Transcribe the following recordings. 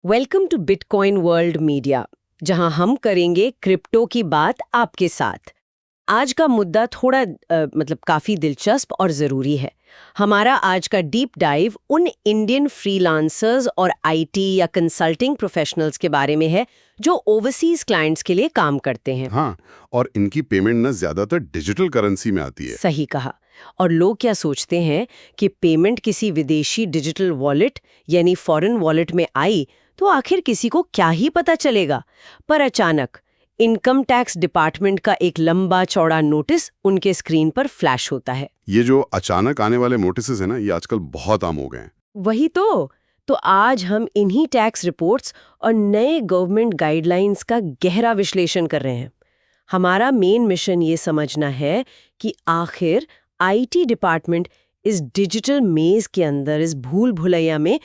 Welcome to bitcoin world media, जहां हम करेंगे क्रिप्टो की बात आपके साथ। आज का मुद्दा थोड़ा काफी दिलचस्प और जरूरी है। हमारा आज का डीप डाइव उन इंडियन फ्रीलांसर्स और आईटी या कंसल्टिंग प्रोफेशनल्स के बारे में है जो ओवरसीज क्लाइंट्स के लिए काम करते हैं। हाँ, और इनकी पेमेंट न ज्यादातर डिजिटल करेंसी में आती है। सही कहा। और लोग क्या सोचते हैं कि पेमेंट किसी विदेशी डिजिटल वॉलेट यानी फॉरेन वॉलेट में आई तो आखिर किसी को क्या ही पता चलेगा। पर अचानक इनकम टैक्स डिपार्टमेंट का एक लंबा चौड़ा नोटिस उनके स्क्रीन पर फ्लैश होता है। ये जो अचानक आने वाले नोटिसेस है ना, ये आजकल बहुत आम हो गए हैं। वही तो आज हम इन्हीं टैक्स रिपोर्ट्स और नए गवर्नमेंट गाइडलाइंस का गहरा विश्लेषण कर रहे हैं। हमारा मेन मिशन ये समझना है कि आखिर आईटी डिपार्टमेंट इस डिजिटल मेज के अंदर, इस भूल भुलैया में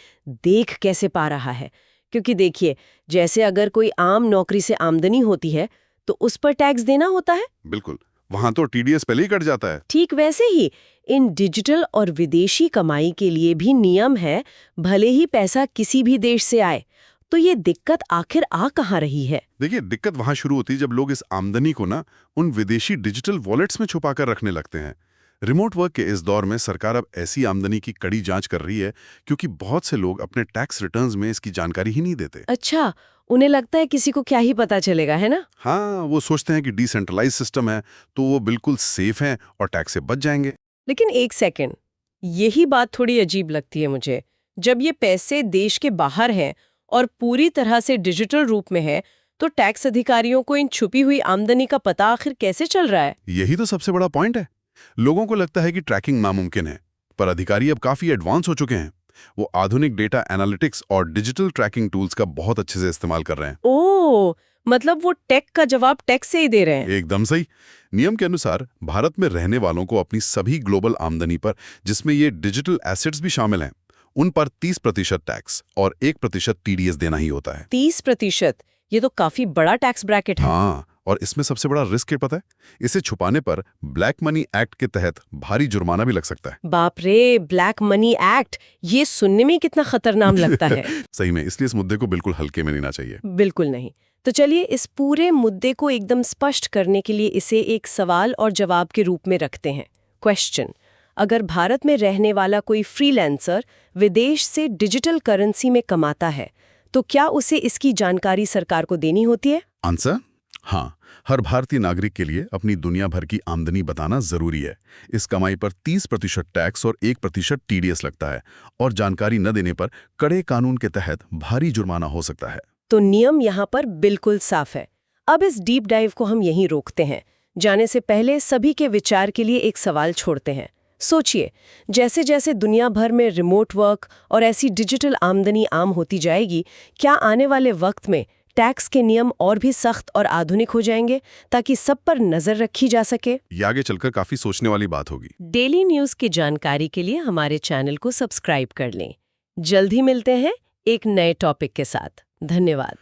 देख कैसे पा रहा है। क्योंकि देखिए, जैसे अगर कोई आम नौकरी से आमदनी होती है तो उस पर टैक्स देना होता है। बिल्कुल, वहां तो टीडीएस पहले ही कट जाता है। ठीक वैसे ही इन डिजिटल और विदेशी कमाई के लिए भी नियम है, भले ही पैसा किसी भी देश से आए। तो ये दिक्कत आखिर आ कहाँ रही है? देखिए, दिक्कत वहां शुरू होती है जब लोग इस आमदनी को ना उन विदेशी डिजिटल वॉलेट्स में छुपाकर रखने लगते हैं। रिमोट वर्क के इस दौर में सरकार अब ऐसी आमदनी की कड़ी जांच कर रही है, क्योंकि बहुत से लोग अपने टैक्स रिटर्न्स में इसकी जानकारी ही नहीं देते। अच्छा, उन्हें लगता है किसी को क्या ही पता चलेगा, है ना? हाँ, वो सोचते हैं कि डिसेंट्रलाइज सिस्टम है तो वो बिल्कुल सेफ है और टैक्स से बच जाएंगे। लेकिन एक सेकंड, यही बात थोड़ी अजीब लगती है मुझे। जब ये पैसे देश के बाहर हैं और पूरी तरह से डिजिटल रूप में है, तो टैक्स अधिकारियों को इन छुपी हुई आमदनी का पता आखिर कैसे चल रहा है? यही तो सबसे बड़ा पॉइंट है। लोगों को लगता है कि ट्रैकिंग नामुमकिन है, पर अधिकारी अब काफी एडवांस हो चुके हैं। वो आधुनिक डेटा एनालिटिक्स और डिजिटल ट्रैकिंग टूल्स का बहुत अच्छे से इस्तेमाल कर रहे हैं। ओह, मतलब वो टेक का जवाब टैक्स से ही दे रहे हैं। एकदम सही। नियम के अनुसार भारत में रहने वालों को अपनी सभी ग्लोबल आमदनी पर, जिसमें ये डिजिटल एसेट्स भी शामिल हैं, उन पर 30% टैक्स और 1% टीडीएस देना ही होता है। 30%? ये तो काफी बड़ा टैक्स ब्रैकेट है। हाँ, और इसमें सबसे बड़ा रिस्क क्या पता है? इसे छुपाने पर ब्लैक मनी एक्ट के तहत भारी जुर्माना भी लग सकता है। बाप रे, ब्लैक मनी एक्ट! ये सुनने में कितना खतरनाक लगता है। सही में, इसलिए इस मुद्दे को बिल्कुल हल्के में लेना चाहिए। बिल्कुल नहीं। तो चलिए इस पूरे मुद्दे को एकदम स्पष्ट करने के लिए इसे एक सवाल और जवाब के रूप में रखते हैं। क्वेश्चन: अगर भारत में रहने वाला कोई फ्रीलांसर विदेश से डिजिटल करेंसी में कमाता है, तो क्या उसे इसकी जानकारी सरकार को देनी होती है? आंसर: हाँ। हर भारतीय नागरिक के लिए अपनी दुनिया भर की आमदनी बताना जरूरी है। इस कमाई पर 30% टैक्स और 1% टीडीएस लगता है, और जानकारी न देने पर कड़े कानून के तहत भारी जुर्माना हो सकता है। तो नियम यहाँ पर बिल्कुल साफ है। अब इस डीप डाइव को हम यहीं रोकते हैं। जाने से पहले सभी के विचार के लिए एक सवाल छोड़ते हैं। सोचिए, जैसे जैसे दुनिया भर में रिमोट वर्क और ऐसी डिजिटल आमदनी आम होती जाएगी, क्या आने वाले वक्त में टैक्स के नियम और भी सख्त और आधुनिक हो जाएंगे, ताकि सब पर नजर रखी जा सके? ये आगे चलकर काफी सोचने वाली बात होगी। डेली न्यूज़ की जानकारी के लिए हमारे चैनल को सब्सक्राइब कर लें। जल्द ही मिलते हैं एक नए टॉपिक के साथ। धन्यवाद।